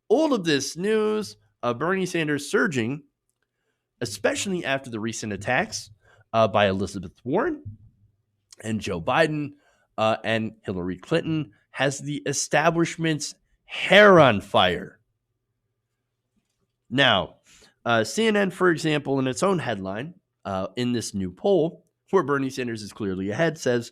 All of this news of Bernie Sanders surging, especially after the recent attacks by Elizabeth Warren and Joe Biden and Hillary Clinton, has the establishment's hair on fire. Now, CNN, for example, in its own headline in this new poll, where Bernie Sanders is clearly ahead, says,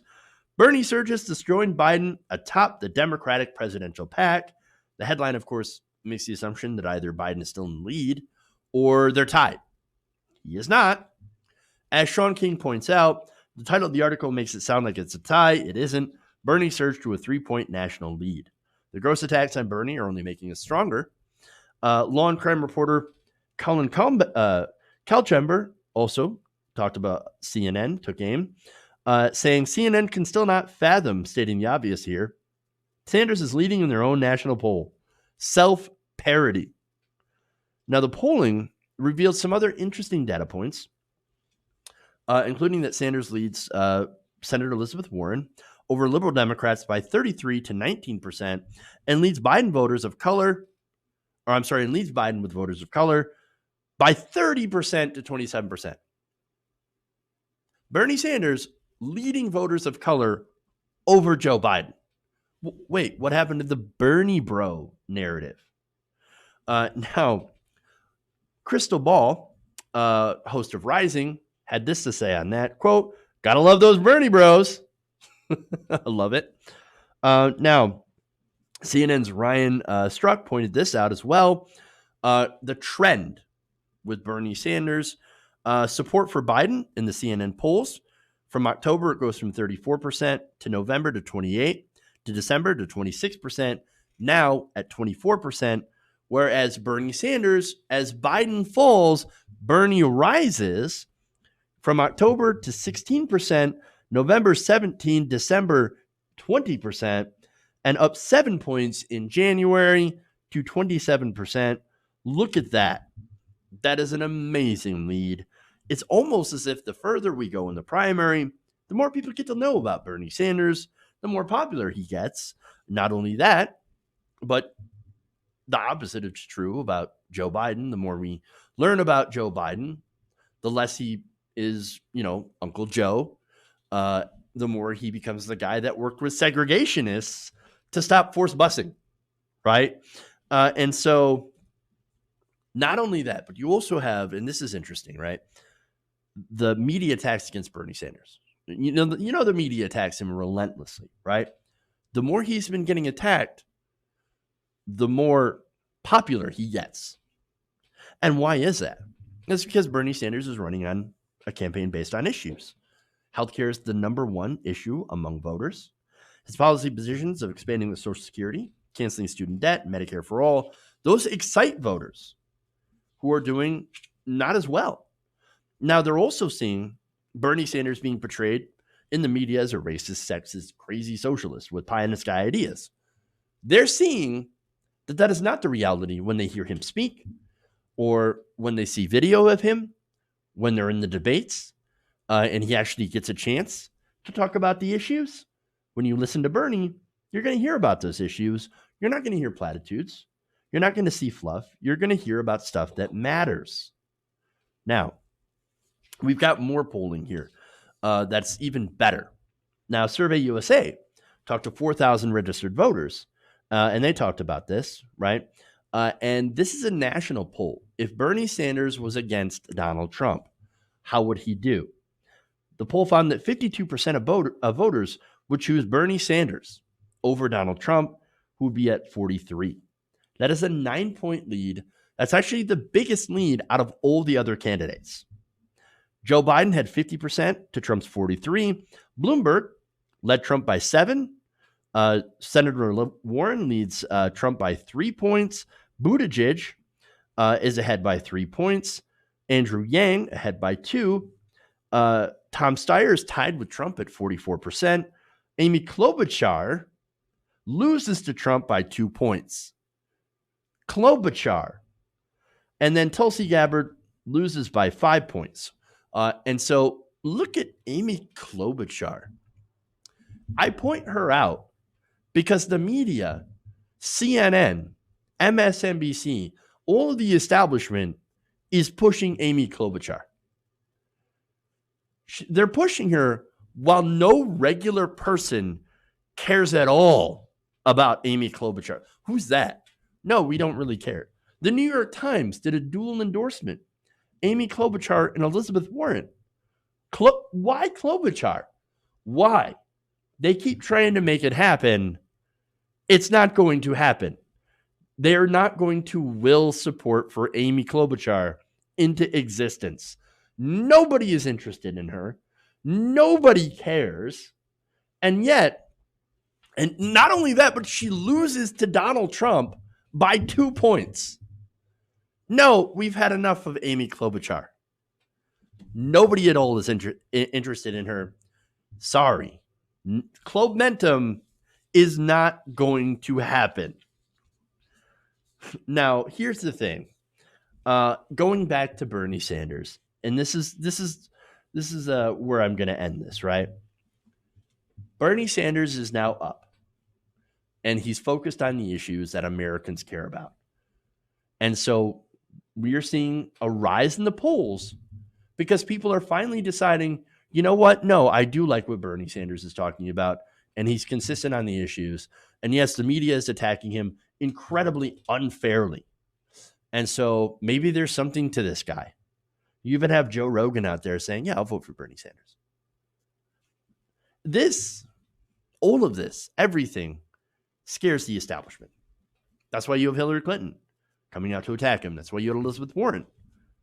Bernie surges destroying Biden atop the Democratic presidential pack. The headline, of course, makes the assumption that either Biden is still in the lead or they're tied. He is not. As Sean King points out, the title of the article makes it sound like it's a tie. It isn't. Bernie surged to a 3-point national lead. The gross attacks on Bernie are only making us stronger. Law and crime reporter Colin Kalchamber also talked about CNN, took aim, saying CNN can still not fathom stating the obvious here. Sanders is leading in their own national poll. Self-parody. Now, the polling revealed some other interesting data points, including that Sanders leads Senator Elizabeth Warren over Liberal Democrats by 33 to 19%, and leads Biden with voters of color by 30% to 27%. Bernie Sanders leading voters of color over Joe Biden. Wait, what happened to the Bernie bro narrative? Now, Crystal Ball, host of Rising, had this to say on that, quote, gotta love those Bernie bros. I love it. Now, CNN's Ryan Struck pointed this out as well. The trend with Bernie Sanders, support for Biden in the CNN polls. From October, it goes from 34% to November to 28%, to December to 26%, now at 24%. Whereas Bernie Sanders, as Biden falls, Bernie rises from October to 16%, November 17%, December 20%, and up 7 points in January to 27%. Look at that. That is an amazing lead. It's almost as if the further we go in the primary, the more people get to know about Bernie Sanders, the more popular he gets. Not only that, but the opposite is true about Joe Biden. The more we learn about Joe Biden, the less he is, Uncle Joe, the more he becomes the guy that worked with segregationists to stop forced busing, right? And so not only that, but you also have, and this is interesting, right? The media attacks against Bernie Sanders. The media attacks him relentlessly, right? The more he's been getting attacked, the more popular he gets. And why is that? It's because Bernie Sanders is running on a campaign based on issues. Healthcare is the number one issue among voters. His policy positions of expanding the Social Security, canceling student debt, Medicare for all, those excite voters who are doing not as well. Now, they're also seeing Bernie Sanders being portrayed in the media as a racist, sexist, crazy socialist with pie in the sky ideas. They're seeing that is not the reality when they hear him speak or when they see video of him, when they're in the debates, and he actually gets a chance to talk about the issues. When you listen to Bernie, you're going to hear about those issues. You're not going to hear platitudes. You're not going to see fluff. You're going to hear about stuff that matters. Now, we've got more polling here that's even better. Now, Survey USA talked to 4,000 registered voters, and they talked about this, right? And this is a national poll. If Bernie Sanders was against Donald Trump, how would he do? The poll found that 52% of voters would choose Bernie Sanders over Donald Trump, who would be at 43. That is a 9-point lead. That's actually the biggest lead out of all the other candidates. Joe Biden had 50% to Trump's 43. Bloomberg led Trump by 7. Senator Warren leads Trump by 3 points. Buttigieg is ahead by 3 points. Andrew Yang ahead by 2. Tom Steyer is tied with Trump at 44%. Amy Klobuchar loses to Trump by 2 points. Klobuchar. And then Tulsi Gabbard loses by 5 points. And so look at Amy Klobuchar. I point her out because the media, CNN, MSNBC, all of the establishment is pushing Amy Klobuchar. They're pushing her while no regular person cares at all about Amy Klobuchar. Who's that? No, we don't really care. The New York Times did a dual endorsement. Amy Klobuchar and Elizabeth Warren. Why Klobuchar? Why? They keep trying to make it happen. It's not going to happen. They're not going to will support for Amy Klobuchar into existence. Nobody is interested in her. Nobody cares. And yet, and not only that, but she loses to Donald Trump by 2 points. No, we've had enough of Amy Klobuchar. Nobody at all is interested in her. Sorry. Klobumentum is not going to happen. Now, here's the thing. Going back to Bernie Sanders, and this is where I'm going to end this, right? Bernie Sanders is now up, and he's focused on the issues that Americans care about. And so we are seeing a rise in the polls because people are finally deciding, you know what? No, I do like what Bernie Sanders is talking about, and he's consistent on the issues. And yes, the media is attacking him incredibly unfairly. And so maybe there's something to this guy. You even have Joe Rogan out there saying, yeah, I'll vote for Bernie Sanders. All of this, everything scares the establishment. That's why you have Hillary Clinton coming out to attack him. That's why you have Elizabeth Warren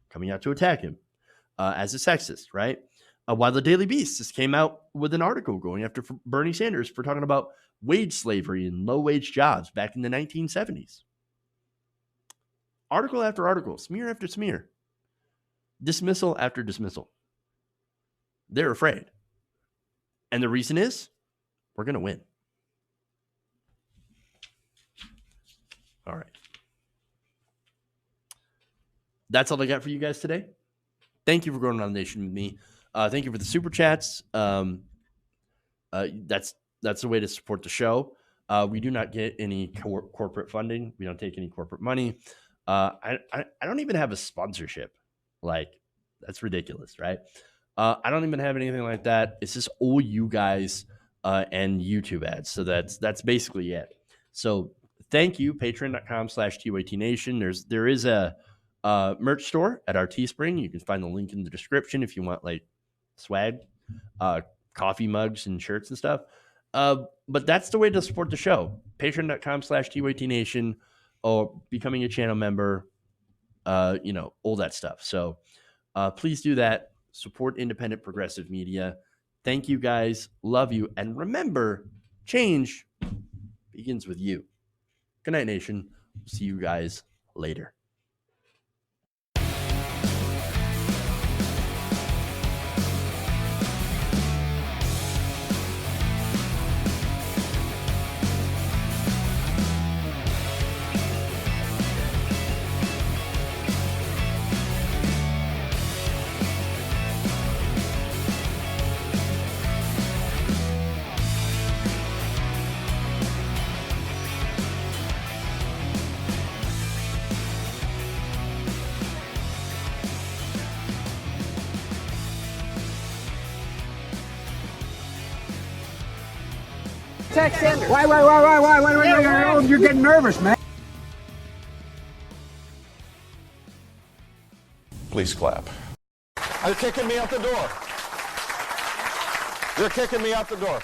coming out to attack him as a sexist, right? While the Daily Beast just came out with an article going after Bernie Sanders for talking about wage slavery and low-wage jobs back in the 1970s. Article after article, smear after smear, dismissal after dismissal. They're afraid. And the reason is, we're going to win. All right. That's all I got for you guys today. Thank you for going on the nation with me. Thank you for the super chats. That's the way to support the show. We do not get any corporate funding. We don't take any corporate money. I don't even have a sponsorship. Like, that's ridiculous, right? I don't even have anything like that. It's just all you guys and YouTube ads. So that's basically it. So thank you, patreon.com/TYTNation. There is a merch store at our Teespring. You can find the link in the description if you want like swag, coffee mugs and shirts and stuff. But that's the way to support the show. Patreon.com/TYTNation or becoming a channel member, all that stuff. So please do that. Support independent progressive media. Thank you guys. Love you. And remember, change begins with you. Good night, nation. See you guys later. Text Sanders. Wait, you're getting nervous, man. Please clap. They're kicking me out the door. You're kicking me out the door.